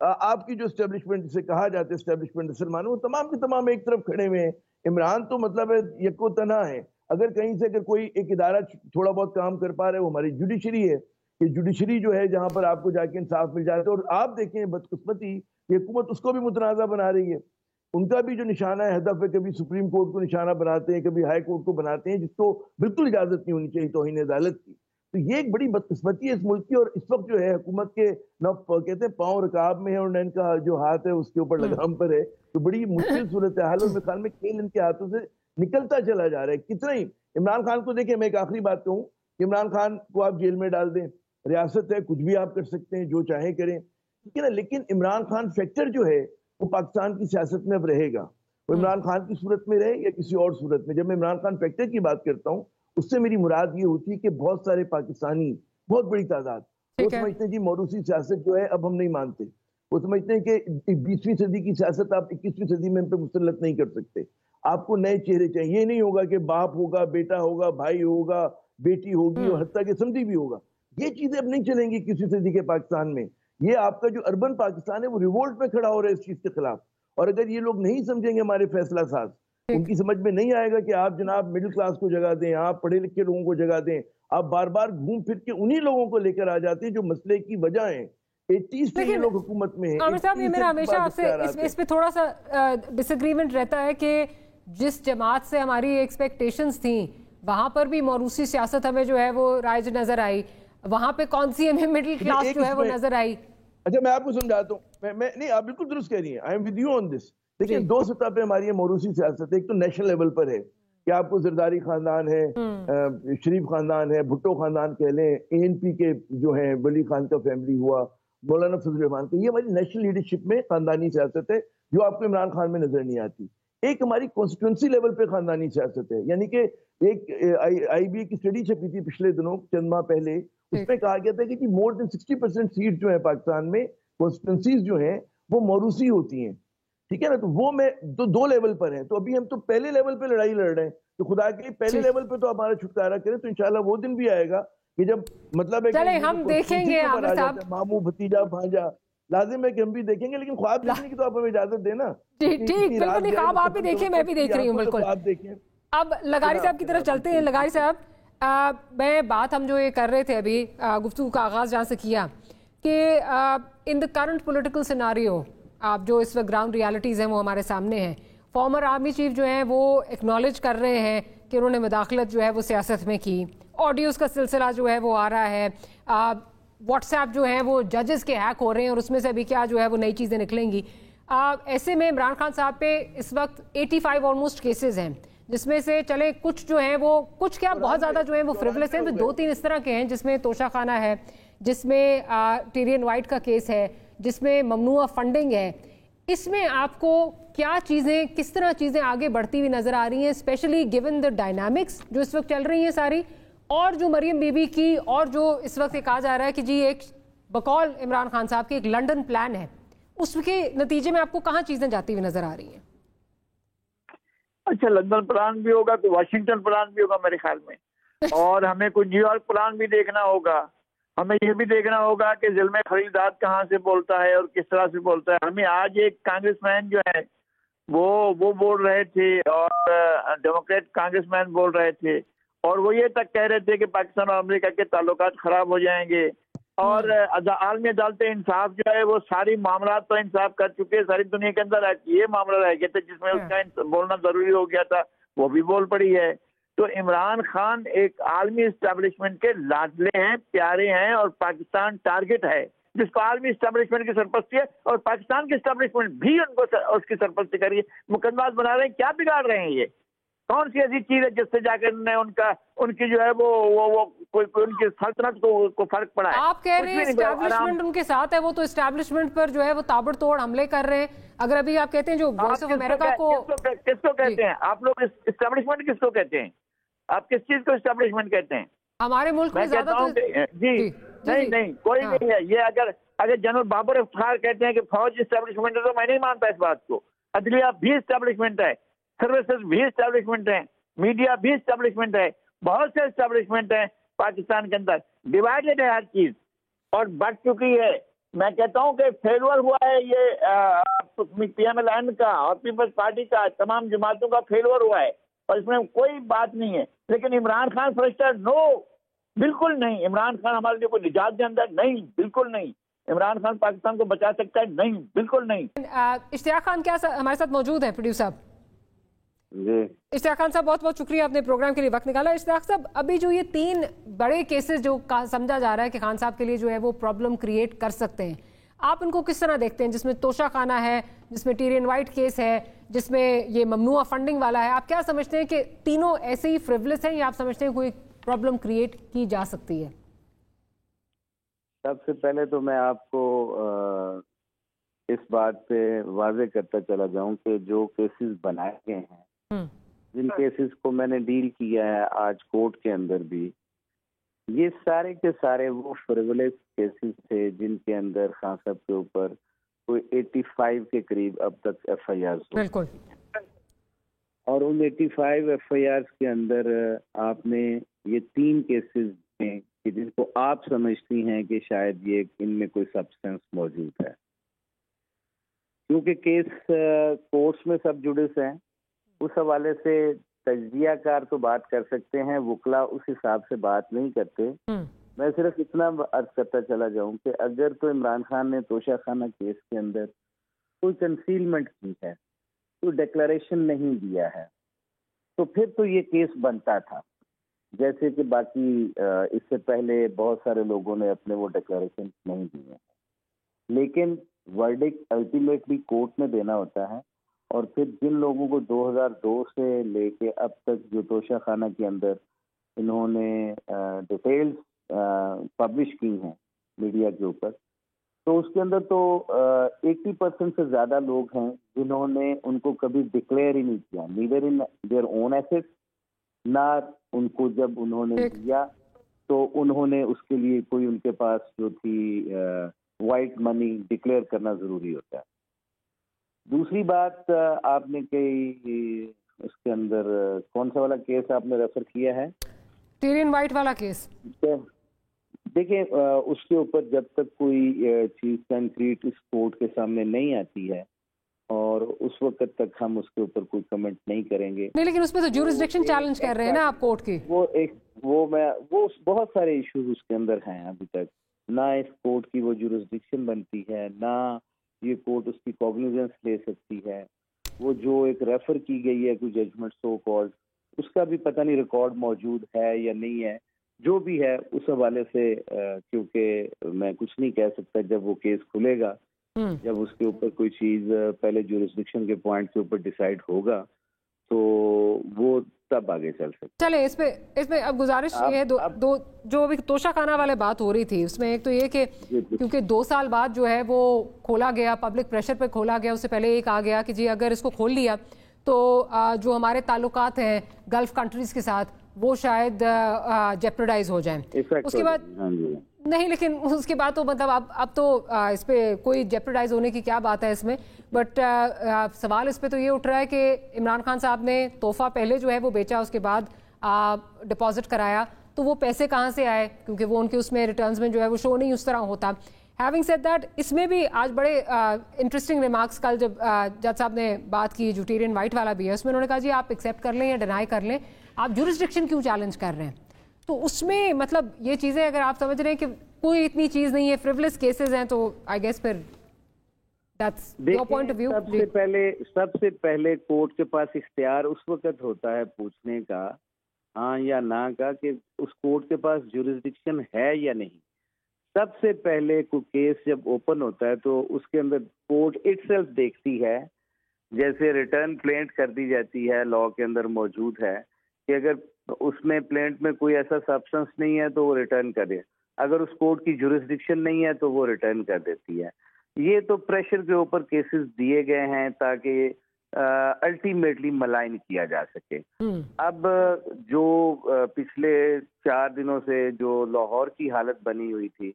آپ کی جو اسٹیبلشمنٹ جسے کہا جاتا ہے اسٹیبلشمنٹ مسلمان، وہ تمام کے تمام ایک طرف کھڑے ہوئے ہیں. عمران تو مطلب ہے یکو تنہا ہے. اگر کہیں سے اگر کوئی ایک ادارہ تھوڑا بہت کام کر پا رہے وہ ہماری جوڈیشری ہے. کہ جوڈیشری جو ہے جہاں پر آپ کو جا کے انصاف مل جاتا ہے. اور آپ دیکھیں بدقسمتی یہ حکومت اس کو بھی متنازع بنا رہی ہے. ان کا بھی جو نشانہ ہے ہدف ہے، کبھی سپریم کورٹ کو نشانہ بناتے ہیں، کبھی ہائی کورٹ کو بناتے ہیں، جس کو بالکل اجازت نہیں ہونی چاہیے توہین عدالت کی. تو یہ ایک بڑی بدقسمتی ہے اس ملک کی. اور اس وقت جو ہے حکومت کے نہ کہتے ہیں پاؤں رکاب میں ہے اور نہ ان کا جو ہاتھ ہے اس کے اوپر لگام پر ہے. تو بڑی مشکل صورتحال اور میرے خیال میں کھیل ان کے ہاتھوں سے نکلتا چلا جا رہا ہے. کتنا ہی عمران خان کو دیکھیں، میں ایک آخری بات کہوں کہ عمران خان کو آپ جیل میں ڈال دیں، ریاست ہے، کچھ بھی آپ کر سکتے ہیں، جو چاہیں کریں، ٹھیک ہے نا. لیکن عمران خان فیکٹر جو ہے وہ پاکستان کی سیاست میں اب رہے گا. وہ عمران خان کی صورت میں رہے یا کسی اور صورت میں. جب میں عمران خان فیکٹر کی بات کرتا ہوں اس سے میری مراد یہ ہوتی ہے کہ بہت سارے پاکستانی، بہت بڑی تعداد، وہ سمجھتے ہیں جی موروثی سیاست جو ہے اب ہم نہیں مانتے. وہ سمجھتے ہیں کہ 20ویں صدی کی سیاست آپ 21ویں صدی میں ان پہ مسلط نہیں کر سکتے. آپ کو نئے چہرے چاہیے. یہ نہیں ہوگا کہ باپ ہوگا، بیٹا ہوگا، بھائی ہوگا، بیٹی ہوگی اور حتیٰ کہ سمجھی بھی ہوگا. یہ چیزیں اب نہیں چلیں گی 21ویں صدی کے پاکستان میں. یہ آپ کا جو اربن پاکستان ہے وہ ریوولٹ میں کھڑا ہو رہا ہے اس چیز کے خلاف. اور اگر یہ لوگ نہیں سمجھیں گے ہمارے فیصلہ ساز، ان کی سمجھ میں نہیں آئے گا کہ آپ جناب مڈل کلاس کو جگہ دیں، آپ پڑھے لکھے لوگوں کو جگہ دیں. آپ بار بار گھوم پھر کے انہی لوگوں کو لے کر آ جاتے ہیں جو مسئلے کی وجہ ہیں. 80 سے یہ لوگ حکومت میں ہیں. عامر صاحب، یہ میرا ہمیشہ آپ سے اس پہ تھوڑا سا ڈس ایگریمنٹ رہتا ہے کہ جس جماعت سے ہماری ایکسپیکٹیشنز تھیں وہاں پر بھی موروثی سیاست ہمیں جو ہے وہ رائج نظر آئی. وہاں پہ کون سی ہمیں مڈل کلاس جو ہے وہ نظر آئی. اچھا میں آپ کو سمجھاتا ہوں. میں نہیں، آپ بالکل درست کہہ رہی ہیں. I am with you on this. دیکھیں دو سطح پہ ہماری یہ موروثی سیاست ہے. ایک تو نیشنل لیول پر ہے کہ آپ کو زرداری خاندان ہے، شریف خاندان ہے، بھٹو خاندان کہہ لیں، ANP کے جو ہیں ولی خان کا فیملی ہوا، مولانا فضل الرحمان کا. یہ ہماری نیشنل لیڈرشپ میں خاندانی سیاست ہے جو آپ کو عمران خان میں نظر نہیں آتی. ایک ہماری کانسٹیٹوئنسی لیول پہ خاندانی سیاست ہے. یعنی کہ ایک IBA کی اسٹڈی چھپی تھی پچھلے دنوں چند ماہ پہلے. اس میں کہا گیا تھا کہ مور دین 60% سیٹ جو ہیں پاکستان میں کانسٹیٹوئنسیز جو ہیں وہ موروثی ہوتی ہیں. ٹھیک ہے نا. تو وہ میں دو لیول پر ہیں. تو ابھی ہم تو پہلے لیول پہ لڑائی لڑ رہے ہیں. تو خدا کے پہلے لیول پہ تو ہمارا چھٹکارا کرے. تو انشاءاللہ وہ دن بھی آئے گا کہ جب مطلب ہے چلیں ہم دیکھیں گے عامر صاحب، ماموں بھتیجا بھانجا لازم ہے کہ ہم بھی دیکھیں گے. لیکن خواب دیکھنے کی تو آپ ہمیں اجازت دیں نا. ٹھیک بالکل. خواب آپ بھی دیکھیں، میں بھی دیکھ رہی ہوں. بالکل. اب لغاری صاحب کی طرف چلتے ہیں. لغاری صاحب، میں بات ہم جو یہ کر رہے تھے ابھی گفتگو کا آغاز جہاں سے کیا کہ ان دا کرنٹ پولیٹیکل سیناریو، آپ جو اس وقت گراؤنڈ ریالٹیز ہیں وہ ہمارے سامنے ہیں. فارمر آرمی چیف جو ہیں وہ ایکنالج کر رہے ہیں کہ انہوں نے مداخلت جو ہے وہ سیاست میں کی. آڈیوز کا سلسلہ جو ہے وہ آ رہا ہے. واٹس ایپ جو ہیں وہ ججز کے ہیک ہو رہے ہیں اور اس میں سے ابھی کیا جو ہے وہ نئی چیزیں نکلیں گی. ایسے میں عمران خان صاحب پہ اس وقت 85 آلموسٹ کیسز ہیں، جس میں سے چلے کچھ جو ہیں وہ کچھ کیا بہت زیادہ جو ہیں وہ فریولس ہیں. تو 2-3 اس طرح کے ہیں جس میں توشہ خانہ ہے، جس میں ٹیرین وائٹ کا کیس ہے، جس میں ممنوع فنڈنگ ہے. اس میں آپ کو کیا چیزیں، کس طرح چیزیں آگے بڑھتی ہوئی نظر آ رہی ہیں، اسپیشلی گیون دا ڈائنامکس جو اس وقت چل رہی ہیں ساری، اور جو مریم بی بی کی، اور جو اس وقت کہا جا رہا ہے کہ جی ایک بقول عمران خان صاحب کے ایک لنڈن پلان ہے، اس کے نتیجے میں آپ کو کہاں چیزیں جاتی ہوئی نظر آ رہی ہیں؟ اچھا، لندن پلان بھی ہوگا تو واشنگٹن پلان بھی ہوگا میرے خیال میں. اور ہمیں کچھ نیو یارک پلان بھی دیکھنا ہوگا. ہمیں یہ بھی دیکھنا ہوگا کہ ظلم خلیدات کہاں سے بولتا ہے اور کس طرح سے بولتا ہے. ہمیں آج ایک کانگریس مین جو ہے وہ بول رہے تھے، اور ڈیموکریٹ کانگریس مین بول رہے تھے، اور وہ یہ تک کہہ رہے تھے کہ پاکستان اور امریکہ کے تعلقات خراب ہو جائیں گے. اور عالمی عدالت انصاف جو ہے وہ ساری معاملات پر انصاف کر چکے. ساری دنیا کے اندر یہ معاملہ رہ گیا تھا جس میں اس کا بولنا ضروری ہو گیا تھا، وہ بھی بول پڑی ہے. تو عمران خان ایک عالمی اسٹیبلشمنٹ کے لاڈلے ہیں، پیارے ہیں، اور پاکستان ٹارگٹ ہے جس کو عالمی اسٹیبلشمنٹ کی سرپرستی ہے، اور پاکستان کی اسٹیبلشمنٹ بھی ان کو اس کی سرپرستی کریے. مقدمات بنا رہے ہیں. کیا بگاڑ رہے ہیں؟ یہ کون سی ایسی چیز ہے جس سے جا کر ان کی جو ہے وہ کوئی ان کی سلطنت کو فرق پڑا ہے؟ آپ کہہ رہے ہیں اسٹیبلشمنٹ ان کے ساتھ ہے، وہ تو اسٹیبلشمنٹ پر جو ہے وہ تابڑ توڑ حملے کر رہے ہیں. اگر ابھی آپ کہتے ہیں جو وائس آف امریکہ کو، کس کو کہتے ہیں آپ لوگ اسٹیبلشمنٹ؟ کس کو کہتے ہیں آپ؟ کس چیز کو اسٹیبلشمنٹ کہتے ہیں؟ ہمارے ملک میں زیادہ جی نہیں کوئی نہیں ہے. یہ اگر جنرل بابر افتخار کہتے ہیں کہ فوج اسٹیبلشمنٹ ہے تو میں نہیں مانتا اس بات کو. عدلیہ بھی اسٹیبلشمنٹ ہے، سروسز بھی اسٹیبلشمنٹ ہیں، میڈیا بھی اسٹیبلشمنٹ ہے، بہت سے اسٹیبلشمنٹ ہیں پاکستان کے اندر. ڈیوائڈڈ ہے ہر چیز اور بڑھ چکی ہے. میں کہتا ہوں کہ فیلور ہوا ہے یہ پی ایم ایل این کا اور پیپلز پارٹی کا، تمام جماعتوں کا فیلور ہوا ہے، اور اس میں کوئی بات نہیں ہے. لیکن عمران خان فرشتہ نو، بالکل نہیں. عمران خان ہمارے لیے کوئی نجات دہندہ نہیں، بالکل نہیں. عمران خان پاکستان کو بچا سکتا ہے؟ نہیں، بالکل نہیں. اشتیاق خان کیا ہمارے ساتھ موجود ہیں پروڈیوسر صاحب؟ جی اشتیاق خان صاحب بہت بہت شکریہ اپنے پروگرام کے لیے وقت نکالا. اشتیاق صاحب، ابھی جو یہ 3 بڑے کیسز جو سمجھا جا رہا ہے کہ خان صاحب کے لیے جو ہے وہ پرابلم کریٹ کر سکتے ہیں، آپ ان کو کس طرح دیکھتے ہیں؟ جس میں توشہ خانہ ہے، جس میں ٹیرین وائٹ کیس ہے، جس میں یہ ممنوع فنڈنگ والا ہے، آپ کیا سمجھتے ہیں کہ تینوں ایسے ہی فریولس ہیں یا آپ سمجھتے ہیں کوئی پرابلم کریٹ کی جا سکتی ہے؟ سب سے پہلے تو میں آپ کو اس بات پہ واضح کرتا چلا جاؤں کہ جو کیسز بنائے گئے ہیں، جن کیسز کو میں نے ڈیل کیا ہے آج کورٹ کے اندر بھی، یہ سارے کے سارے وہ فریولس کیسز تھے جن کے اندر خان صاحب کے اوپر کوئی 85 کے قریب اب تک ایف آئی آر، بالکل. اور ان 85 ایف آئی آر کے اندر آپ نے یہ 3 کیسز ہیں کہ جن کو آپ سمجھتی ہیں کہ شاید یہ ان میں کوئی سبسٹنس موجود ہے. کیونکہ کیس کورٹس میں سب جوڈس ہیں، اس حوالے سے تجزیہ کار تو بات کر سکتے ہیں، وکلا اس حساب سے بات نہیں کرتے. میں صرف اتنا عرض کرتا چلا جاؤں کہ اگر تو عمران خان نے توشہ خانہ کیس کے اندر کوئی کنسیلمنٹ کی ہے، کوئی ڈکلریشن نہیں دیا ہے، تو پھر تو یہ کیس بنتا تھا. جیسے کہ باقی اس سے پہلے بہت سارے لوگوں نے اپنے وہ ڈکلریشن نہیں دیے ہیں. لیکن ورڈکٹ الٹیمیٹلی کورٹ میں دینا ہوتا ہے، اور پھر جن لوگوں کو 2002 سے لے کے اب تک جو توشہ خانہ کے اندر انہوں نے ڈیٹیلز پبلش کی ہیں میڈیا کے اوپر، تو اس کے اندر تو 80% سے زیادہ لوگ ہیں جنہوں نے ان کو کبھی ڈکلیئر ہی نہیں کیا، neither in their own east, نہ ان کو جب انہوں نے دیا تو انہوں نے اس کے لیے کوئی ان کے پاس جو تھی وائٹ منی ڈکلیئر کرنا ضروری ہوتا ہے. دوسری بات آپ نے کہی اس کے اندر کون سا والا کیس آپ نے ریفر کیا ہے؟ ٹیرین وائٹ والا کیس. دیکھیں اس کے اوپر جب تک کوئی چیز کنکریٹ اس کورٹ کے سامنے نہیں آتی ہے، اور اس وقت تک ہم اس کے اوپر کوئی کمنٹ نہیں کریں گے. نہیں، لیکن اس پہ تو جورسڈکشن چیلنج کر رہے ہیں نا آپ کورٹ کی. وہ بہت سارے ایشوز اس کے اندر ہیں ابھی تک. نہ اس کورٹ کی وہ جورسڈکشن بنتی ہے، نہ یہ کورٹ اس کی کوگنیزنس لے سکتی ہے. وہ جو ایک ریفر کی گئی ہے کوئی ججمنٹ سو کالڈ، اس کا بھی پتہ نہیں ریکارڈ موجود ہے یا نہیں ہے. جو بھی ہے اس حوالے سے کیونکہ میں کچھ نہیں کہہ سکتا. جب وہ کیس کھلے گا، جب اس کے اوپر کوئی چیز پہلے جورسڈکشن کے پوائنٹ کے اوپر ڈیسائیڈ ہوگا، تو وہ تب آگے چل سکتے. چلے اس پہ اب گزارش یہ ہے، جو ابھی توشہ خانہ والے بات ہو رہی تھی، اس میں ایک تو یہ کہ کیونکہ 2 سال بعد جو ہے وہ کھولا گیا، پبلک پریشر پہ کھولا گیا. اس سے پہلے ایک آ گیا کہ جی اگر اس کو کھول لیا تو جو ہمارے تعلقات ہیں گلف کنٹریز کے ساتھ وہ شاید جیپرڈائز ہو جائیں. اس کے بعد نہیں، لیکن اس کے بعد تو مطلب اب تو اس پہ کوئی جیپرڈائز ہونے کی کیا بات ہے اس میں. بٹ سوال اس پہ تو یہ اٹھ رہا ہے کہ عمران خان صاحب نے تحفہ پہلے جو ہے وہ بیچا، اس کے بعد ڈپازٹ کرایا، تو وہ پیسے کہاں سے آئے؟ کیونکہ وہ ان کے اس میں ریٹرنز میں جو ہے وہ شو نہیں اس طرح ہوتا. ہیونگ سیڈ دیٹ، اس میں بھی آج بڑے انٹرسٹنگ ریمارکس کل جب جج صاحب نے بات کی، جو ٹیرین وائٹ والا بھی ہے، اس میں انہوں نے کہا جی آپ ایکسیپٹ کر لیں یا ڈینائی کر لیں، آپ جورسڈکشن کیوں چیلنج کر رہے ہیں؟ تو اس میں مطلب یہ چیزیں اگر آپ سمجھ رہے ہیں کہ کوئی اتنی چیز نہیں ہے، فریولس کیسز ہیں، تو آئی گیس پھر that's your point of view. سب سے پہلے کورٹ کے پاس اختیار اس وقت ہوتا ہے پوچھنے کا ہاں یا نہ کا کہ اس کورٹ کے پاس جورسڈکشن ہے یا نہیں. سب سے پہلے کوئی کیس جب اوپن ہوتا ہے تو اس کے اندر کورٹ اٹ سیلف دیکھتی ہے، جیسے ریٹرن پلینٹ کر دی جاتی ہے لا کے اندر موجود ہے کہ اگر اس میں پلینٹ میں کوئی ایسا سبسٹنس نہیں ہے تو وہ ریٹرن کرے، اگر اس کورٹ کی جورسڈکشن نہیں ہے تو وہ ریٹرن کر دیتی ہے. یہ تو پریشر کے اوپر کیسز دیے گئے ہیں تاکہ الٹیمیٹلی ملائن کیا جا سکے. اب جو پچھلے 4 دنوں سے جو لاہور کی حالت بنی ہوئی تھی،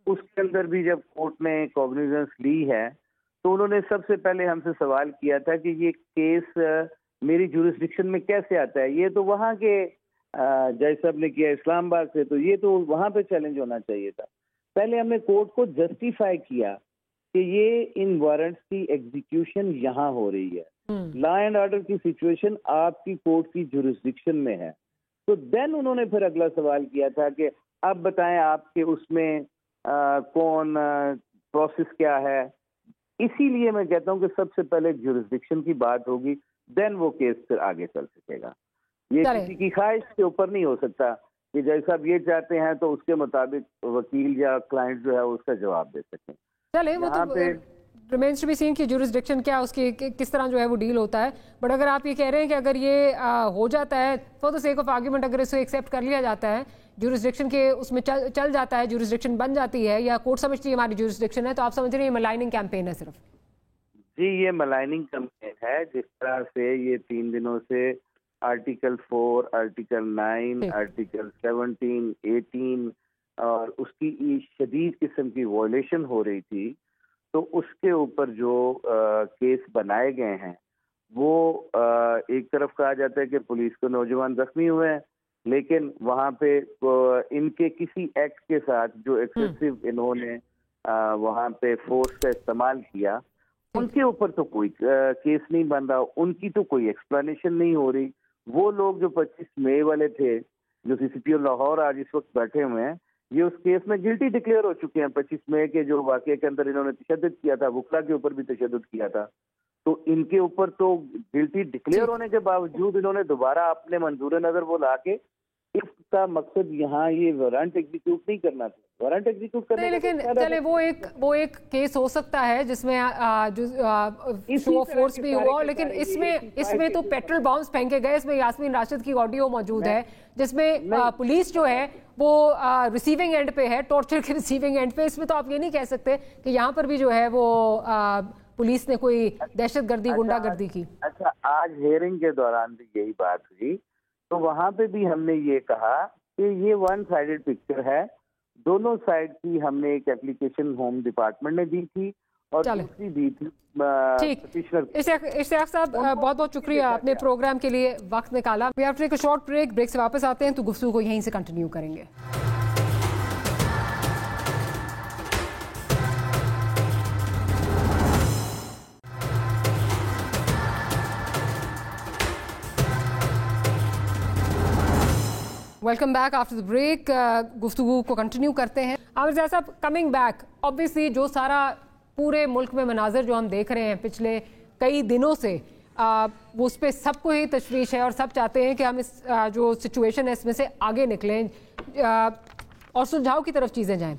اس کے اندر بھی جب کورٹ نے کوگنیزنس لی ہے تو انہوں نے سب سے پہلے ہم سے سوال کیا تھا کہ یہ کیس میری جورسڈکشن میں کیسے آتا ہے. یہ تو وہاں کے جج صاحب نے کیا اسلام آباد سے، تو یہ تو وہاں پہ چیلنج ہونا چاہیے تھا. پہلے ہم نے کورٹ کو جسٹیفائی کیا کہ یہ ان وارنٹس کی ایگزیکیوشن یہاں ہو رہی ہے، لا اینڈ آرڈر کی سچویشن آپ کی کورٹ کی جورسڈکشن میں ہے. تو دین انہوں نے پھر اگلا سوال کیا تھا کہ اب بتائیں آپ کے اس میں کون پروسیس کیا ہے. اسی لیے میں کہتا ہوں کہ سب سے پہلے جورسڈکشن کی بات ہوگی، دین وہ کیس پھر آگے چل سکے گا. یہ کسی کی خواہش کے اوپر نہیں ہو سکتا کہ جیسا اب یہ چاہتے ہیں تو اس کے مطابق وکیل یا کلائنٹ جو ہے اس کا جواب دے سکیں. چلے وہ تو ریمینس ٹو بی سین کی جورسڈکشن کیا اس کی کس طرح جو ہے وہ ڈیل ہوتا ہے. بٹ اگر آپ یہ کہہ رہے ہیں کہ اگر یہ ہو جاتا ہے for the sake of argument, اگر اسے ایکسیپٹ کر لیا جاتا ہے، جورسڈکشن کے اس میں چل جاتا ہے، جورسڈکشن بن جاتی ہے یا کورٹ سمجھتی ہے ہماری جورسڈکشن ہے، تو آپ سمجھ رہے ہیں یہ ملائننگ کیمپین ہے صرف؟ جی یہ ملائننگ کیمپین ہے. جس طرح سے یہ 3 دنوں سے آرٹیکل 4، آرٹیکل 9، آرٹیکل 17، 18 اور اس کی شدید قسم کی وائلیشن ہو رہی تھی، تو اس کے اوپر جو کیس بنائے گئے ہیں وہ ایک طرف کہا جاتا ہے کہ پولیس کو نوجوان زخمی ہوئے ہیں، لیکن وہاں پہ ان کے کسی ایکٹ کے ساتھ جو ایکسیسو انہوں نے وہاں پہ فورس کا استعمال کیا، ان کے اوپر تو کوئی کیس نہیں بن رہا، ان کی تو کوئی ایکسپلینیشن نہیں ہو رہی. وہ لوگ جو 25 مئی والے تھے جو سی سی پی او لاہور آج اس وقت بیٹھے ہوئے ہیں، یہ اس کیس میں گلٹی ڈکلیئر ہو چکے ہیں. 25 مئی کے جو واقعے کے اندر انہوں نے تشدد کیا تھا، وکلا کے اوپر بھی تشدد کیا تھا، تو ان کے اوپر تو گلٹی ڈکلیئر ہونے کے باوجود انہوں نے دوبارہ اپنے منظور نظر وہ لا کے اس کا مقصد یہاں یہ وارنٹ ایگزیکیوٹ نہیں کرنا تھا. وارنٹ ایگزیکیوٹ کرنے لیکن چلے وہ ایک کیس ہو سکتا ہے جس میں شو آف فورس بھی ہوا، لیکن اس میں تو پیٹرول بامز پھینکے گئے. اس میں یاسمین راشد کی آڈیو موجود ہے جس میں پولیس جو ہے وہ ریسیونگ اینڈ پہ ہے، ٹارچر کے ریسیونگ اینڈ پہ. اس میں تو آپ یہ نہیں کہہ سکتے کہ یہاں پر بھی جو ہے وہ پولیس نے کوئی دہشت گردی غنڈہ گردی کی. اچھا آج ہیئرنگ کے دوران بھی یہی بات ہوئی، تو وہاں پہ بھی ہم نے یہ کہا کہ یہ ون سائیڈڈ پکچر ہے. دونوں سائڈ کی ہم نے ایک اپلیکیشن ہوم ڈپارٹمنٹ نے دی تھی اور دوسری دی تھی. اشتیاق صاحب بہت بہت شکریہ آپ نے پروگرام کے لیے وقت نکالا. We have to take a short break سے واپس آتے ہیں تو گفتگو کو یہیں سے کنٹینیو کریں گے. Welcome back after the break. گفتگو کو کنٹینیو کرتے ہیں. عامر زیاد صاحب کمنگ بیک، obviously جو سارا پورے ملک میں مناظر جو ہم دیکھ رہے ہیں پچھلے کئی دنوں سے، وہ اس پہ سب کو ہی تشویش ہے اور سب چاہتے ہیں کہ ہم اس جو سچویشن ہے اس میں سے آگے نکلیں اور سلجھاؤ کی طرف چیزیں جائیں.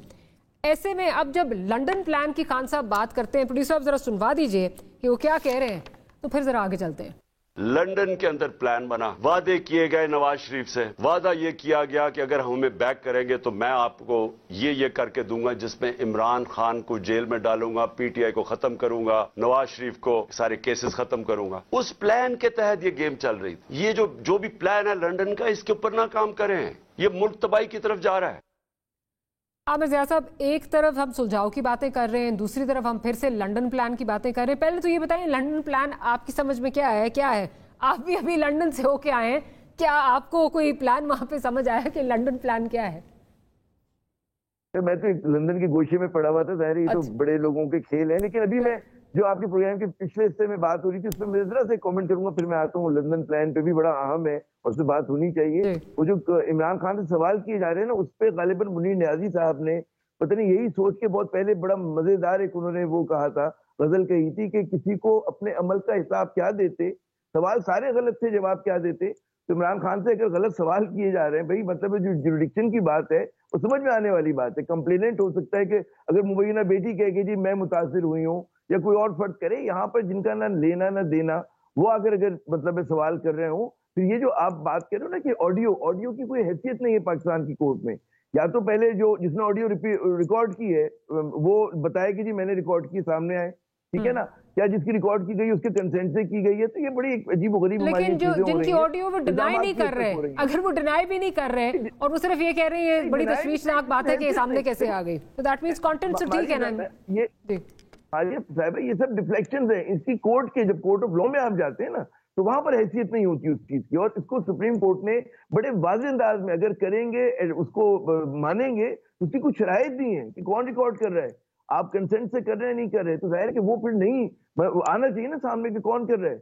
ایسے میں اب جب لنڈن پلان کی خان صاحب بات کرتے ہیں، پروڈیوسر صاحب ذرا سنوا دیجئے کہ وہ کیا کہہ رہے ہیں، تو پھر ذرا آگے چلتے ہیں. لنڈن کے اندر پلان بنا، وعدے کیے گئے نواز شریف سے. وعدہ یہ کیا گیا کہ اگر ہمیں بیک کریں گے تو میں آپ کو یہ کر کے دوں گا، جس میں عمران خان کو جیل میں ڈالوں گا، پی ٹی آئی کو ختم کروں گا، نواز شریف کو سارے کیسز ختم کروں گا. اس پلان کے تحت یہ گیم چل رہی تھی. یہ جو بھی پلان ہے لنڈن کا، اس کے اوپر نہ کام کریں، یہ ملک تباہی کی طرف جا رہا ہے. عامر زیاد صاحب ایک طرف ہم سلجھاؤ کی باتیں کر رہے ہیں، دوسری طرف ہم پھر سے لنڈن پلان کی باتیں کر رہے ہیں. پہلے تو یہ بتائیں لنڈن پلان آپ کی سمجھ میں کیا ہے؟ آپ بھی ابھی لنڈن سے ہو کے آئے ہیں، کیا آپ کو کوئی پلان وہاں پہ سمجھ آیا کہ لنڈن پلان کیا ہے؟ میں تو لندن کے گوشے میں پڑا ہوا تھا، ظاہر یہ تو بڑے لوگوں کے کھیل ہیں. لیکن ابھی میں جو آپ کے پروگرام کے پچھلے حصے میں بات ہو رہی تھی اس میں ذرا سے کامنٹ کروں گا، پھر میں آتا ہوں. لندن پلان پہ بھی بڑا اہم ہے اور اس پہ بات ہونی چاہیے. وہ جو عمران خان سے سوال کیے جا رہے ہیں نا، اس پہ غالباً منیر نیازی صاحب نے پتہ نہیں یہی سوچ کے بہت پہلے بڑا مزیدار ایک انہوں نے وہ کہا تھا، غزل کہی تھی کہ کسی کو اپنے عمل کا حساب کیا دیتے. سوال سارے غلط تھے، جواب کیا دیتے. تو عمران خان سے اگر غلط سوال کیے جا رہے ہیں، بھائی مطلب جو جوریڈکشن کی بات ہے وہ سمجھ میں آنے والی بات ہے. کمپلیننٹ ہو سکتا ہے کہ اگر مبینہ بیٹی کہے کہ جی میں متاثر ہوئی ہوں، یا کوئی اور فرد کرے، یہاں پر جن کا نہ لینا نہ دینا، وہ اگر مطلب سوال کر رہے ہوں. پھر یہ جو آپ بات کر رہے ہو نا کہ آڈیو کی کوئی حیثیت نہیں ہے پاکستان کی کورٹ میں. یا تو پہلے جس نے آڈیو ریکارڈ کی ہے وہ بتائے کہ جی میں نے ریکارڈ کی، سامنے آئے، ٹھیک ہے نا. کیا جس کی ریکارڈ کی گئی اس کے کنسنٹ سے کی گئی ہے؟ تو یہ بڑی عجیب و غریب لیکن جن کی آڈیو وہ ڈینائی نہیں کر رہے، اگر وہ ڈینائی بھی نہیں کر رہے اور وہ صرف یہ کہہ رہے ہیں، بڑی تشویشناک بات ہے کہ یہ سامنے کیسے آ گئی، تو دیٹ مینس کانٹینٹ سے ٹھیک ہے نا. یہ صاحب یہ سب ڈیفلیکشنز ہیں اس کی. کورٹ کے جب کورٹ آف لا میں آپ جاتے ہیں نا، تو وہاں پر حیثیت نہیں ہوتی اس چیز کی. اور اس کو سپریم کورٹ نے بڑے واضح انداز میں اگر کریں گے اس کو مانیں گے تو اس کی کچھ شرائط دی ہیں کہ کون ریکارڈ کر رہا ہے, آپ کنسنٹ سے کر رہے ہیں نہیں کر رہے, تو ظاہر ہے کہ وہ پھر نہیں آنا چاہیے نا سامنے کہ کون کر رہا ہے,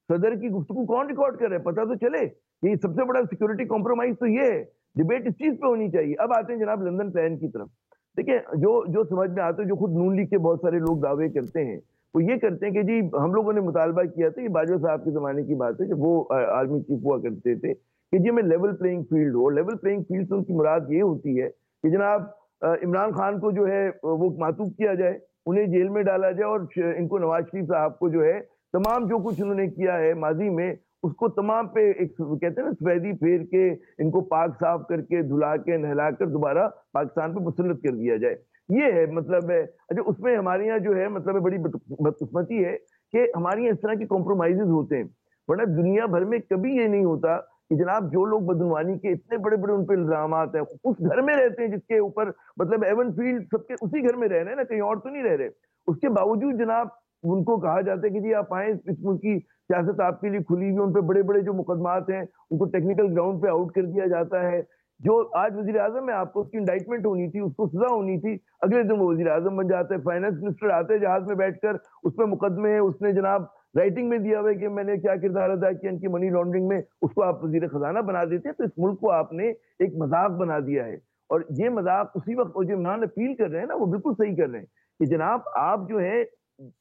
صدر کی گفتگو کون ریکارڈ کر رہا ہے, پتہ تو چلے. یہ سب سے بڑا سیکورٹی کمپرومائز تو یہ ہے, ڈیبیٹ اس چیز پہ ہونی چاہیے. اب آتے ہیں جناب لندن پلان کی طرف. دیکھیں جو سمجھ میں آتا ہے, جو خود نون لیگ کے بہت سارے لوگ دعوے کرتے ہیں, وہ یہ کرتے ہیں کہ جی ہم لوگوں نے مطالبہ کیا تھا, یہ باجوہ صاحب کے زمانے کی بات ہے جب وہ آرمی چیف ہوا کرتے تھے, کہ جی ہمیں لیول پلینگ فیلڈ ہو. لیول پلینگ فیلڈ سے ان کی مراد یہ ہوتی ہے کہ جناب عمران خان کو جو ہے وہ معطوف کیا جائے, انہیں جیل میں ڈالا جائے, اور ان کو نواز شریف صاحب کو جو ہے تمام جو کچھ انہوں نے کیا ہے ماضی میں اس کو تمام پہ ایک کہتے ہیں نا سفیدی پھیر کے ان کو پاک صاف کر کے دھلا کے نہلا کر دوبارہ پاکستان پہ مسلط کر دیا جائے. یہ ہے مطلب ہے. اچھا اس میں ہمارے یہاں جو ہے مطلب بڑی بدقسمتی ہے کہ ہمارے یہاں اس طرح کے کمپرومائزز ہوتے ہیں, ورنہ دنیا بھر میں کبھی یہ نہیں ہوتا کہ جناب جو لوگ بدعنوانی کے اتنے بڑے بڑے ان پہ الزامات ہیں, اس گھر میں رہتے ہیں جس کے اوپر مطلب ایون فیلڈ سب کے اسی گھر میں رہ رہے ہیں نا, کہیں اور تو نہیں رہ رہے, اس کے باوجود جناب ان کو کہا جاتا ہے کہ جی آپ آئیں, اس ملک کی سیاست آپ کے لیے کھلی ہوئی, ان پہ بڑے بڑے جو مقدمات ہیں ان کو ٹیکنیکل گراؤنڈ پہ آؤٹ کر دیا جاتا ہے. جو آج وزیر اعظم ہے, آپ کو اس کی انڈائٹمنٹ ہونی تھی, اس کو سزا ہونی تھی, اگلے دن وہ وزیر اعظم بن جاتے ہیں. فائنانس منسٹر آتے ہیں جہاز میں بیٹھ کر, اس پہ مقدمے ہیں, اس نے جناب رائٹنگ میں دیا ہوا ہے کہ میں نے کیا کردار ادا کیا ان کی منی لانڈرنگ میں, اس کو آپ وزیر خزانہ بنا دیتے ہیں. تو اس ملک کو آپ نے ایک مذاق بنا دیا ہے, اور یہ مذاق اسی وقت جو عمران اپیل کر رہے ہیں نا وہ بالکل صحیح کر رہے ہیں کہ جناب آپ جو ہے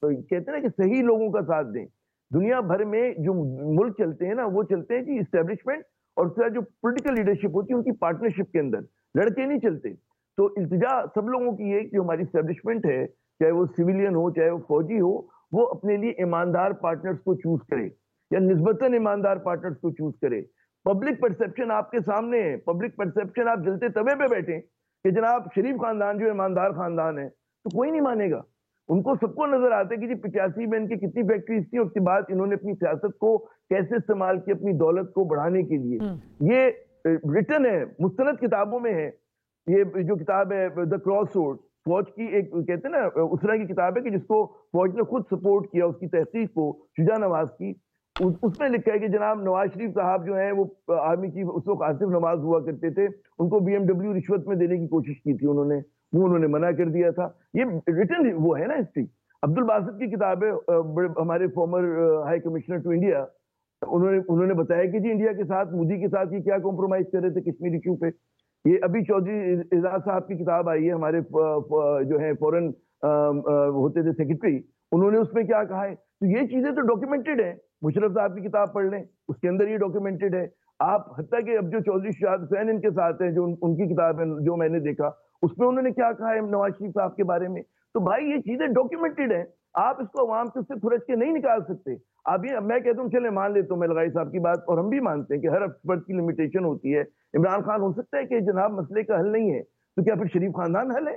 کہتے ہیں نا کہ صحیح لوگوں کا ساتھ دیں. دنیا بھر میں جو ملک چلتے ہیں نا وہ چلتے ہیں کہ اسٹیبلشمنٹ اور اس کا جو پولیٹیکل لیڈرشپ ہوتی ہے ان کی پارٹنرشپ کے اندر, لڑکے نہیں چلتے. تو التجا سب لوگوں کی ہے کہ جو ہماری اسٹیبلشمنٹ ہے, چاہے وہ سویلین ہو چاہے وہ فوجی ہو, وہ اپنے لیے ایماندار پارٹنرز کو چوز کرے یا نسبتاً ایماندار پارٹنرز کو چوز کرے. پبلک پرسپشن آپ کے سامنے ہے, پبلک پرسپشن آپ جلتے توے پہ بیٹھیں کہ جناب شریف خاندان جو ایماندار خاندان ہے, تو کوئی نہیں مانے گا. ان کو سب کو نظر آتا ہے کہ جی 85 میں ان کی کتنی فیکٹریز تھی, اس کے بعد انہوں نے اپنی سیاست کو کیسے استعمال کی اپنی دولت کو بڑھانے کے لیے. یہ ریٹن ہے, مستند کتابوں میں ہے. یہ جو کتاب ہے دا کراس روڈ, فوج کی ایک کہتے ہیں نا اس طرح کی کتاب ہے کہ جس کو فوج نے خود سپورٹ کیا, اس کی تحقیق کو شجاع نواز کی. اس میں لکھا ہے کہ جناب نواز شریف صاحب جو ہیں وہ آرمی چیف اس وقت آصف نواز ہوا کرتے تھے, ان کو BMW رشوت میں دینے کی کوشش کی تھی انہوں نے منع کر دیا تھا. یہ ریٹن وہ ہے نا ہسٹری. عبد الباسط کی کتاب ہے, ہمارے former high commissioner to India, انہوں نے بتایا کہ جی انڈیا کے ساتھ مودی کے ساتھ یہ کیا کمپرومائز کر رہے تھے کشمیر ایشو پہ. یہ ابھی چودھری اعزاز صاحب کی کتاب آئی ہے, ہمارے جو ہے فورن ہوتے تھے سیکرٹری, انہوں نے اس میں کیا کہا ہے. تو یہ چیزیں تو ڈاکیومنٹڈ ہیں. مشرف صاحب کی کتاب پڑھ لیں, اس کے اندر یہ ڈاکیومنٹڈ ہے. آپ حتیٰ کہ اب جو چودھری شہاد حسین ان کے ساتھ ہیں, جو ان کی کتاب ہے جو میں نے دیکھا, اس میں انہوں نے کیا کہا ہے نواز شریف صاحب کے بارے میں. تو بھائی یہ چیزیں ڈاکیومنٹڈ ہیں, آپ اس کو عوام سے اس سے کھرچ کے نہیں نکال سکتے. اب یہ میں کہتا ہوں چلے مان لیتا ہوں میں لغائی صاحب کی بات, اور ہم بھی مانتے ہیں کہ ہر فرد کی لمیٹیشن ہوتی ہے. عمران خان ہو سکتا ہے کہ جناب مسئلے کا حل نہیں ہے, تو کیا پھر شریف خاندان حل ہے؟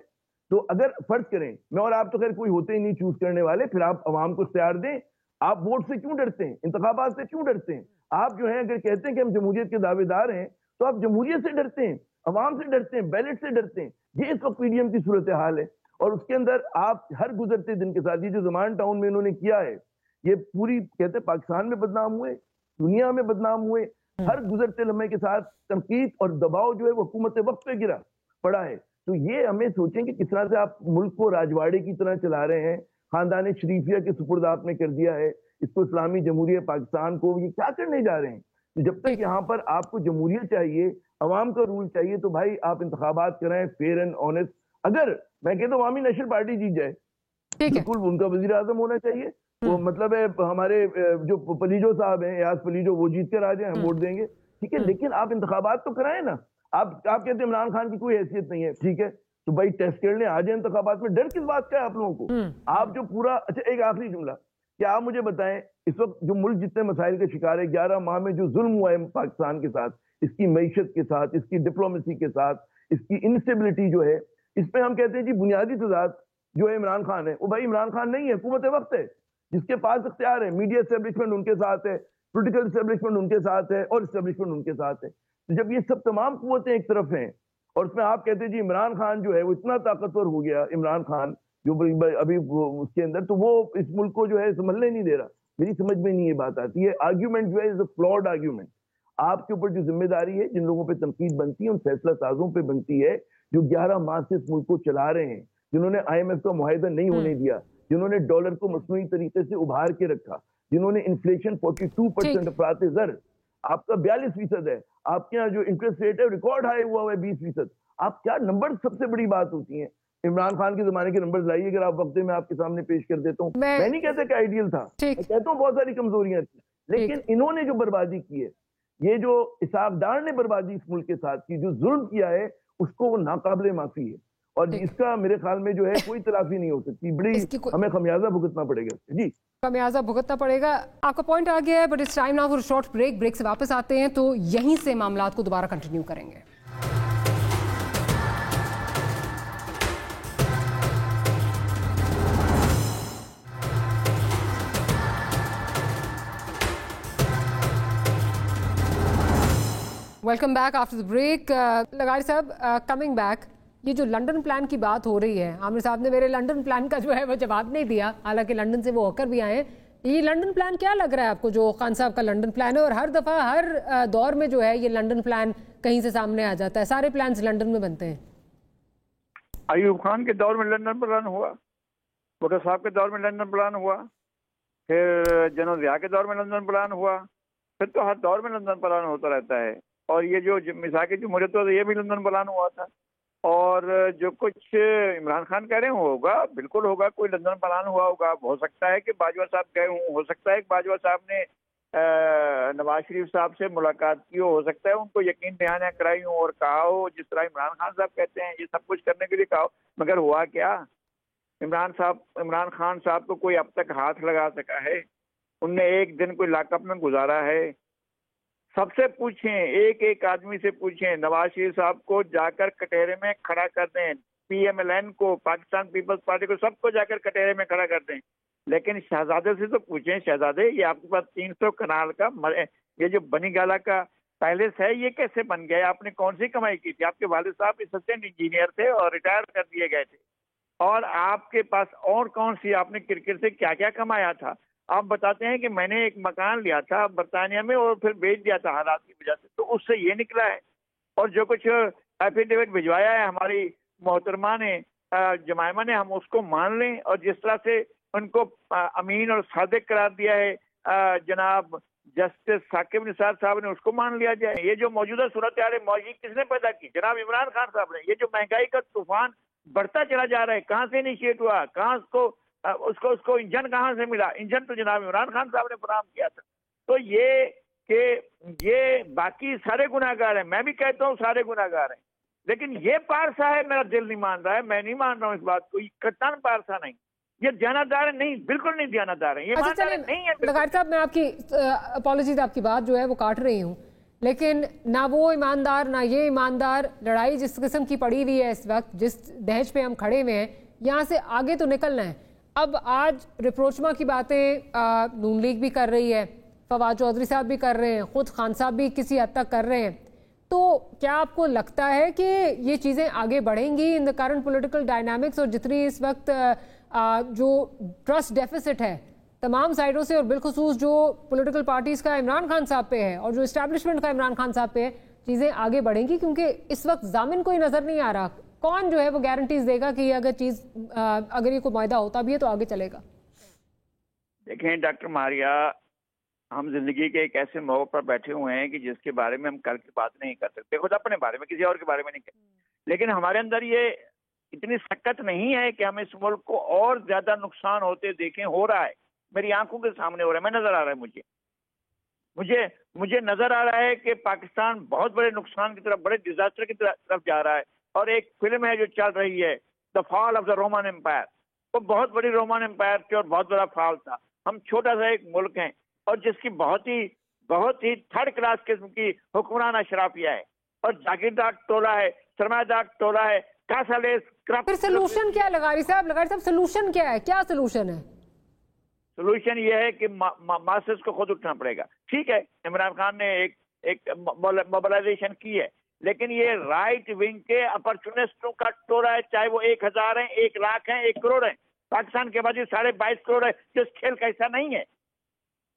تو اگر فرض کریں میں اور آپ تو خیر کوئی ہوتے ہی نہیں چوز کرنے والے, پھر آپ عوام کو اختیار دیں. آپ ووٹ سے کیوں ڈرتے ہیں, انتخابات سے کیوں ڈرتے ہیں؟ آپ جو ہیں اگر کہتے ہیں کہ ہم جمہوریت کے دعوے دار ہیں, تو آپ جمہوریت سے ڈرتے ہیں, عوام سے ڈرتے ہیں, بیلٹ سے ڈرتے ہیں. یہ اس وقت PDM کی صورتحال ہے. اور اس کے اندر آپ ہر گزرتے دن کے ساتھ, یہ جو زمان ٹاؤن میں انہوں نے کیا ہے, یہ پوری کہتے ہیں پاکستان میں بدنام ہوئے, دنیا میں بدنام ہوئے. ہر گزرتے لمحے کے ساتھ تنقید اور دباؤ جو ہے وہ حکومت وقت پہ گرا پڑا ہے. تو یہ ہمیں سوچیں کہ کس طرح سے آپ ملک کو راجواڑے کی طرح چلا رہے ہیں. خاندان شریفیہ کے سپرد آپ نے کر دیا ہے اس کو, اسلامی جمہوریہ پاکستان کو. یہ کیا کرنے جا رہے ہیں؟ جب تک یہاں پر آپ کو جمہوریت چاہیے, عوام کا رول چاہیے, تو بھائی آپ انتخابات کرائیں فیئر اینڈ آنےسٹ. اگر میں کہتا ہوں عوامی نیشنل پارٹی جیت جائے, بالکل ان کا وزیر اعظم ہونا چاہیے. وہ مطلب ہے ہمارے جو پلیجو صاحب ہیں, ایاز پلیجو, وہ جیت کر آ جائیں, ہم ووٹ دیں گے, ٹھیک ہے. لیکن آپ انتخابات تو کرائیں نا. آپ کہتے ہیں عمران خان کی کوئی حیثیت نہیں ہے, ٹھیک ہے, تو بھائی ٹیسٹ کر لیں, آ جائیں انتخابات میں. ڈر کس بات کا ہے آپ لوگوں کو؟ آپ جو پورا, اچھا ایک آخری جملہ, کیا آپ مجھے بتائیں اس وقت جو ملک جتنے مسائل کا شکار ہے, 11 ماہ میں جو ظلم ہوا ہے پاکستان کے ساتھ, اس کی معیشت کے ساتھ, اس کی ڈپلومیسی کے ساتھ, اس کی انسٹیبلٹی جو ہے, اس پہ ہم کہتے ہیں جی بنیادی تضاد جو ہے عمران خان ہے. وہ بھائی عمران خان نہیں ہے, حکومت وقت ہے جس کے پاس اختیار ہے. میڈیا اسٹیبلشمنٹ ان کے ساتھ ہے, پولیٹیکل اسٹیبلشمنٹ ان کے ساتھ ہے, اور اسٹیبلشمنٹ ان کے ساتھ ہے. تو جب یہ سب تمام قوتیں ایک طرف ہیں, اور اس میں آپ کہتے ہیں جی عمران خان جو ہے وہ اتنا طاقتور ہو گیا, عمران خان جو ابھی اس کے اندر, تو وہ اس ملک کو جو ہے سنبھلنے نہیں دے رہا. میری سمجھ میں نہیں یہ بات آتی ہے. آرگیومنٹ جو ہے از اے فلاڈ آرگیومنٹ. آپ کے اوپر جو ذمہ داری ہے، جن لوگوں پہ تنقید بنتی ہے ان فیصلہ سازوں پہ بنتی ہے جو 11 ماہ سے اس ملک کو چلا رہے ہیں، جنہوں نے IMF کا معاہدہ نہیں ہونے دیا، جنہوں نے ڈالر کو مصنوعی طریقے سے ابھار کے رکھا، جنہوں نے انفلیشن 42% افراط زر، آپ کا 42% ہے، آپ کے یہاں جو انٹرسٹ ریٹ ہے ریکارڈ ہائی ہوا ہے 20%. آپ کیا نمبر سب سے بڑی بات ہوتی ہیں. عمران خان کے زمانے کے نمبرز لائیے، اگر آپ وقت میں آپ کے سامنے پیش کر دیتا ہوں. میں نہیں کہتا کہ آئیڈیل تھا، میں کہتا ہوں بہت ساری کمزوریاں تھیں، لیکن انہوں نے جو بربادی کی ہے، یہ جو اسحاق ڈار نے بربادی اس ملک کے ساتھ کی، جو ظلم کیا ہے، اس کو وہ ناقابل معافی ہے، اور اس کا میرے خیال میں جو ہے کوئی تلافی نہیں ہو سکتی. بڑی ہمیں خمیازہ بھگتنا پڑے گا. جی خمیازہ بھگتنا پڑے گا. آپ کا پوائنٹ آ گیا ہے، بٹ اس time now for short break سے واپس آتے ہیں تو یہیں سے معاملات کو دوبارہ کنٹینیو کریں گے. Welcome back after the break. لغاری صاحب، کمنگ بیک، یہ جو لنڈن پلان کی بات ہو رہی ہے، عامر صاحب نے میرے لنڈن پلان کا جو ہے وہ جواب نہیں دیا، حالانکہ لنڈن سے وہ ہو کر بھی آئے ہیں. یہ لنڈن پلان کیا لگ رہا ہے آپ کو جو خان صاحب کا لنڈن پلان ہے؟ اور ہر دفعہ ہر دور میں جو ہے یہ لنڈن پلان کہیں سے سامنے آ جاتا ہے، سارے پلانز لنڈن میں بنتے ہیں. ایوب خان کے دور میں لنڈن پلان ہوا، بھٹو صاحب کے دور میں لنڈن پلان ہوا، پھر جنرل ضیاء کے دور میں لنڈن پلان ہوا، پھر تو ہر دور میں لنڈن پلان ہوتا رہتا ہے. اور یہ جو مساق جمہوریت ہوتا ہے یہ بھی لندن پلان ہوا تھا. اور جو کچھ عمران خان کہہ رہے ہیں ہوگا، بالکل ہوگا، کوئی لندن پلان ہوا ہوگا. ہو سکتا ہے کہ باجوہ صاحب گئے ہوں، ہو سکتا ہے کہ باجوہ صاحب نے نواز شریف صاحب سے ملاقات کی ہو سکتا ہے ان کو یقین دہانیاں کرائی ہوں اور کہا ہو جس طرح عمران خان صاحب کہتے ہیں یہ سب کچھ کرنے کے لیے کہا ہو. مگر ہوا کیا؟ عمران خان صاحب کو کوئی اب تک ہاتھ لگا سکا ہے؟ ان نے ایک دن کوئی لاک اپ میں گزارا ہے؟ سب سے پوچھیں، ایک ایک آدمی سے پوچھیں، نواز شریف صاحب کو جا کر کٹہرے میں کھڑا کر دیں، PMLN کو، پاکستان پیپلز پارٹی کو، سب کو جا کر کٹہرے میں کھڑا کر دیں. لیکن شہزادے سے تو پوچھیں، شہزادے یہ آپ کے پاس 300 کنال کا یہ جو بنی گالا کا پیلس ہے یہ کیسے بن گیا؟ آپ نے کون سی کمائی کی تھی؟ آپ کے والد صاحب اسسٹنٹ انجینئر تھے اور ریٹائر کر دیے گئے تھے. اور آپ کے پاس اور کون سی، آپ نے کرکٹ سے کیا کیا کمایا تھا؟ آپ بتاتے ہیں کہ میں نے ایک مکان لیا تھا برطانیہ میں اور پھر بیچ دیا تھا حالات کی وجہ سے، تو اس سے یہ نکلا ہے. اور جو کچھ ایفیڈیوٹ بھجوایا ہے ہماری محترمہ نے، جمائمہ نے، ہم اس کو مان لیں. اور جس طرح سے ان کو امین اور صادق قرار دیا ہے جناب جسٹس ثاقب نثار صاحب نے، اس کو مان لیا جائے. یہ جو موجودہ صورتحال معاشی کس نے پیدا کی؟ جناب عمران خان صاحب نے. یہ جو مہنگائی کا طوفان بڑھتا چلا جا رہا ہے، کہاں سے انیشیٹ ہوا؟ کہاں اس کو انجن کہاں سے ملا؟ انجن تو جناب عمران خان صاحب نے فراہم کیا تھا. تو یہ کہ یہ باقی سارے گناہ گار ہیں، میں بھی کہتا ہوں سارے گناہ گار ہیں، لیکن یہ پارسا ہے، میرا دل نہیں مان رہا ہے، میں نہیں مان رہا ہوں اس بات کو. یہ قطعاً پارسا نہیں، یہ دیانتدار ہے نہیں، بالکل نہیں دیانتدار ہے، یہ ایماندار نہیں ہے. لغاری صاحب، میں آپ کی اپالوجیز، آپ کی بات جو ہے وہ کاٹ رہی ہوں، لیکن نہ وہ ایماندار نہ یہ ایماندار. لڑائی جس قسم کی پڑی ہوئی ہے اس وقت، جس دہج پہ ہم کھڑے ہوئے ہیں، یہاں سے آگے تو نکلنا ہے. اب آج ریپروچما کی باتیں نون لیگ بھی کر رہی ہے، فواد چودھری صاحب بھی کر رہے ہیں، خود خان صاحب بھی کسی حد تک کر رہے ہیں. تو کیا آپ کو لگتا ہے کہ یہ چیزیں آگے بڑھیں گی ان دا کرنٹ پولیٹیکل ڈائنامکس؟ اور جتنی اس وقت جو ٹرسٹ ڈیفیسٹ ہے تمام سائڈوں سے، اور بالخصوص جو پولیٹیکل پارٹیز کا عمران خان صاحب پہ ہے اور جو اسٹیبلشمنٹ کا عمران خان صاحب پہ ہے، چیزیں آگے بڑھیں گی؟ کیونکہ اس وقت ضامن کوئی نظر نہیں آ رہا. کون جو ہے وہ گارنٹیز دے گا کہ اگر یہ کوئی معاہدہ ہوتا بھی ہے تو آگے چلے گا؟ دیکھیں ڈاکٹر ماریا، ہم زندگی کے ایک ایسے موقع پر بیٹھے ہوئے ہیں کہ جس کے بارے میں ہم کل کی بات نہیں کر سکتے، خود اپنے بارے میں، کسی اور کے بارے میں نہیں کرتے. لیکن ہمارے اندر یہ اتنی سکت نہیں ہے کہ ہم اس ملک کو اور زیادہ نقصان ہوتے دیکھیں. ہو رہا ہے، میری آنکھوں کے سامنے ہو رہا ہے، میں نظر آ رہا ہے، مجھے نظر آ رہا ہے کہ پاکستان بہت بڑے نقصان کی طرف، بڑے ڈیزاسٹر کی طرف جا رہا ہے. اور ایک فلم ہے جو چل رہی ہے، دا فال آف دا رومن امپائر. وہ بہت بڑی رومن امپائر تھی اور بہت بڑا فال تھا. ہم چھوٹا سا ایک ملک ہیں اور جس کی بہت ہی تھرڈ کلاس قسم کی حکمران اشرافیہ ہے اور جاگیردار ٹولہ ہے، سرمایہ دار ٹولہ ہے. پھر سلوشن کیا ہے لغاری صاحب؟ سلوشن کیا ہے؟ کیا سلوشن ہے؟ سلوشن یہ ہے کہ ماسز کو خود اٹھنا پڑے گا. ٹھیک ہے، عمران خان نے ایک موبلائزیشن کی ہے، لیکن یہ رائٹ ونگ کے اپرچونسٹوں کا ٹولہ ہے، چاہے وہ 1000 ہیں، 1 لاکھ ہیں، 1 کروڑ ہیں. پاکستان کے بعد 22.5 کروڑ ہے جو اس کھیل کا حصہ نہیں ہے.